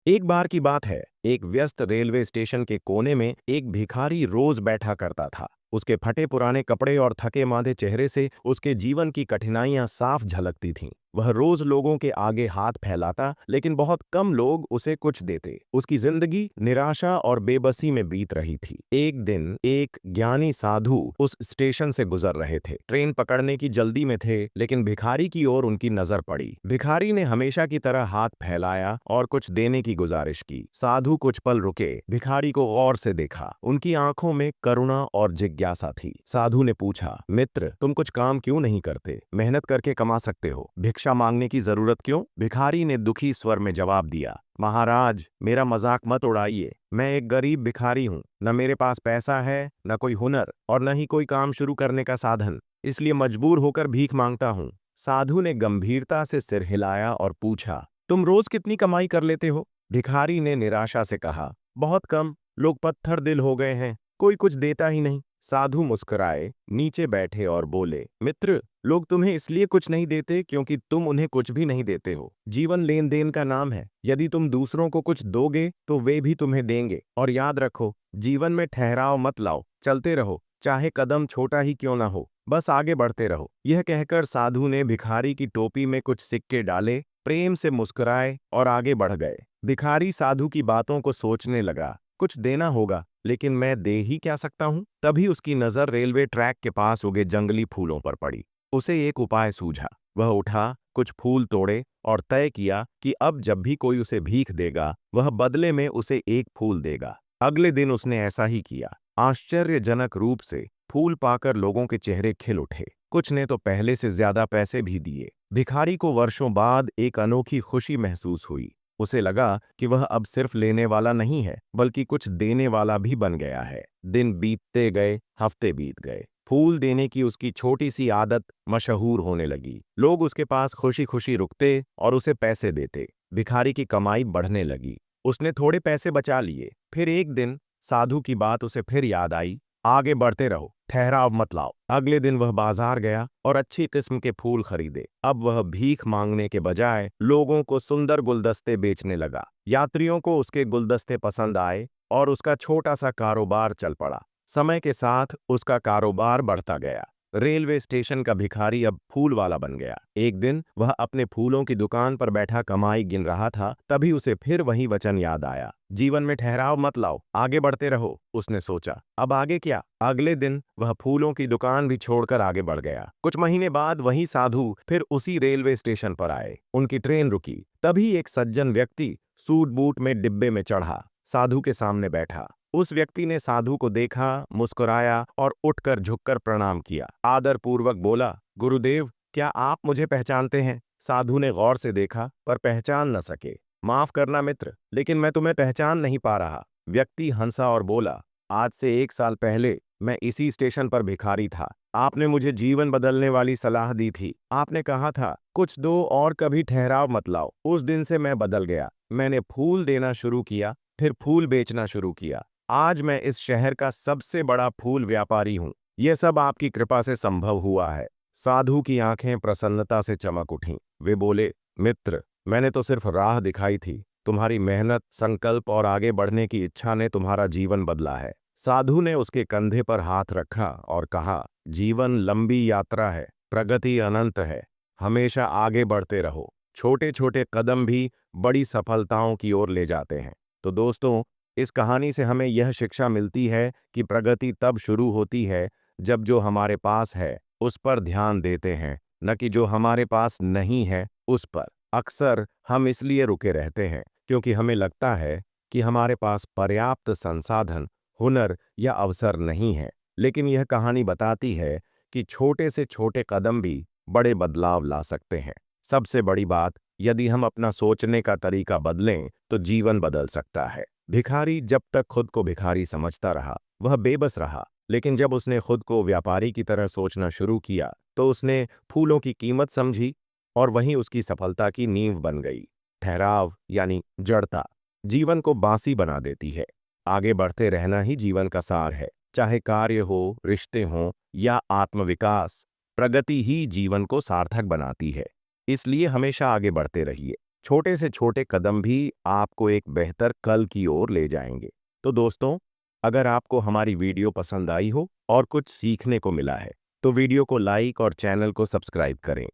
एक बार की बात है, एक व्यस्त रेलवे स्टेशन के कोने में एक भिखारी रोज बैठा करता था। उसके फटे पुराने कपड़े और थके मांदे चेहरे से उसके जीवन की कठिनाइयां साफ झलकती थीं। वह रोज लोगों के आगे हाथ फैलाता, लेकिन बहुत कम लोग उसे कुछ देते। उसकी जिंदगी निराशा और बेबसी में बीत रही थी। एक दिन एक ज्ञानी साधु उस स्टेशन से गुजर रहे थे। ट्रेन पकड़ने की जल्दी में थे, लेकिन भिखारी की ओर उनकी नजर पड़ी। भिखारी ने हमेशा की तरह हाथ फैलाया और कुछ देने की गुजारिश की। साधु कुछ पल रुके, भिखारी को गौर से देखा। उनकी आंखों में करुणा और जिज्ञासा थी। साधु ने पूछा, मित्र, तुम कुछ काम क्यों नहीं करते? मेहनत करके कमा सकते हो, भिक्षा मांगने की जरूरत क्यों? भिखारी ने दुखी स्वर में जवाब दिया, महाराज, मेरा मजाक मत उड़ाइए। मैं एक गरीब भिखारी हूँ। न मेरे पास पैसा है, न कोई हुनर, और न ही कोई काम शुरू करने का साधन। इसलिए मजबूर होकर भीख मांगता हूँ। साधु ने गंभीरता से सिर हिलाया और पूछा, तुम रोज कितनी कमाई कर लेते हो? भिखारी ने निराशा से कहा, बहुत कम। लोग पत्थर दिल हो गए हैं, कोई कुछ देता ही नहीं। साधु मुस्कुराए, नीचे बैठे और बोले, मित्र, लोग तुम्हें इसलिए कुछ नहीं देते क्योंकि तुम उन्हें कुछ भी नहीं देते हो। जीवन लेन देन का नाम है। यदि तुम दूसरों को कुछ दोगे तो वे भी तुम्हें देंगे। और याद रखो, जीवन में ठहराव मत लाओ, चलते रहो, चाहे कदम छोटा ही क्यों ना हो, बस आगे बढ़ते रहो। यह कहकर साधु ने भिखारी की टोपी में कुछ सिक्के डाले, प्रेम से मुस्कुराए और आगे बढ़ गए। भिखारी साधु की बातों को सोचने लगा, कुछ देना होगा, लेकिन मैं दे ही क्या सकता हूँ? तभी उसकी नजर रेलवे ट्रैक के पास उगे जंगली फूलों पर पड़ी। उसे एक उपाय सूझा। वह उठा, कुछ फूल तोड़े और तय किया कि अब जब भी कोई उसे भीख देगा, वह बदले में उसे एक फूल देगा। अगले दिन उसने ऐसा ही किया। आश्चर्यजनक रूप से फूल पाकर लोगों के चेहरे खिल उठे। कुछ ने तो पहले से ज्यादा पैसे भी दिए। भिखारी को वर्षों बाद एक अनोखी खुशी महसूस हुई। उसे लगा कि वह अब सिर्फ लेने वाला नहीं है, बल्कि कुछ देने वाला भी बन गया है। दिन बीतते गए, हफ्ते बीत गए। फूल देने की उसकी छोटी सी आदत मशहूर होने लगी। लोग उसके पास खुशी खुशी रुकते और उसे पैसे देते। भिखारी की कमाई बढ़ने लगी। उसने थोड़े पैसे बचा लिए। फिर एक दिन साधु की बात उसे फिर याद आई, आगे बढ़ते रहो, ठहराव मत लाओ। अगले दिन वह बाजार गया और अच्छी किस्म के फूल खरीदे। अब वह भीख मांगने के बजाय लोगों को सुंदर गुलदस्ते बेचने लगा। यात्रियों को उसके गुलदस्ते पसंद आए और उसका छोटा सा कारोबार चल पड़ा। समय के साथ उसका कारोबार बढ़ता गया। रेलवे स्टेशन का भिखारी अब फूल वाला बन गया। एक दिन वह अपने फूलों की दुकान पर बैठा कमाई गिन रहा था, तभी उसे फिर वही वचन याद आया, जीवन में ठहराव मत लाओ, आगे बढ़ते रहो। उसने सोचा, अब आगे क्या? अगले दिन वह फूलों की दुकान भी छोड़कर आगे बढ़ गया। कुछ महीने बाद वही साधु फिर उसी रेलवे स्टेशन पर आए। उनकी ट्रेन रुकी। तभी एक सज्जन व्यक्ति सूट बूट में डिब्बे में चढ़ा, साधु के सामने बैठा। उस व्यक्ति ने साधु को देखा, मुस्कुराया और उठकर झुककर प्रणाम किया। आदर पूर्वक बोला, गुरुदेव, क्या आप मुझे पहचानते हैं? साधु ने गौर से देखा, पर पहचान न सके। माफ करना मित्र, लेकिन मैं तुम्हें पहचान नहीं पा रहा। व्यक्ति हंसा और बोला, आज से 1 साल पहले मैं इसी स्टेशन पर भिखारी था। आपने मुझे जीवन बदलने वाली सलाह दी थी। आपने कहा था, कुछ दो और कभी ठहराव मत लाओ। उस दिन से मैं बदल गया। मैंने फूल देना शुरू किया, फिर फूल बेचना शुरू किया। आज मैं इस शहर का सबसे बड़ा फूल व्यापारी हूँ। यह सब आपकी कृपा से संभव हुआ है। साधु की आंखें प्रसन्नता से चमक उठीं। वे बोले, मित्र, मैंने तो सिर्फ राह दिखाई थी। तुम्हारी मेहनत, संकल्प और आगे बढ़ने की इच्छा ने तुम्हारा जीवन बदला है। साधु ने उसके कंधे पर हाथ रखा और कहा, जीवन लंबी यात्रा है, प्रगति अनंत है। हमेशा आगे बढ़ते रहो। छोटे छोटे कदम भी बड़ी सफलताओं की ओर ले जाते हैं। तो दोस्तों, इस कहानी से हमें यह शिक्षा मिलती है कि प्रगति तब शुरू होती है जब जो हमारे पास है उस पर ध्यान देते हैं, न कि जो हमारे पास नहीं है उस पर। अक्सर हम इसलिए रुके रहते हैं क्योंकि हमें लगता है कि हमारे पास पर्याप्त संसाधन, हुनर या अवसर नहीं है। लेकिन यह कहानी बताती है कि छोटे से छोटे कदम भी बड़े बदलाव ला सकते हैं। सबसे बड़ी बात, यदि हम अपना सोचने का तरीका बदलें तो जीवन बदल सकता है। भिखारी जब तक खुद को भिखारी समझता रहा, वह बेबस रहा। लेकिन जब उसने खुद को व्यापारी की तरह सोचना शुरू किया, तो उसने फूलों की कीमत समझी और वहीं उसकी सफलता की नींव बन गई। ठहराव यानी जड़ता जीवन को बांसी बना देती है। आगे बढ़ते रहना ही जीवन का सार है। चाहे कार्य हो, रिश्ते हों या आत्मविकास, प्रगति ही जीवन को सार्थक बनाती है। इसलिए हमेशा आगे बढ़ते रहिए। छोटे से छोटे कदम भी आपको एक बेहतर कल की ओर ले जाएंगे। तो दोस्तों, अगर आपको हमारी वीडियो पसंद आई हो और कुछ सीखने को मिला है, तो वीडियो को लाइक और चैनल को सब्सक्राइब करें।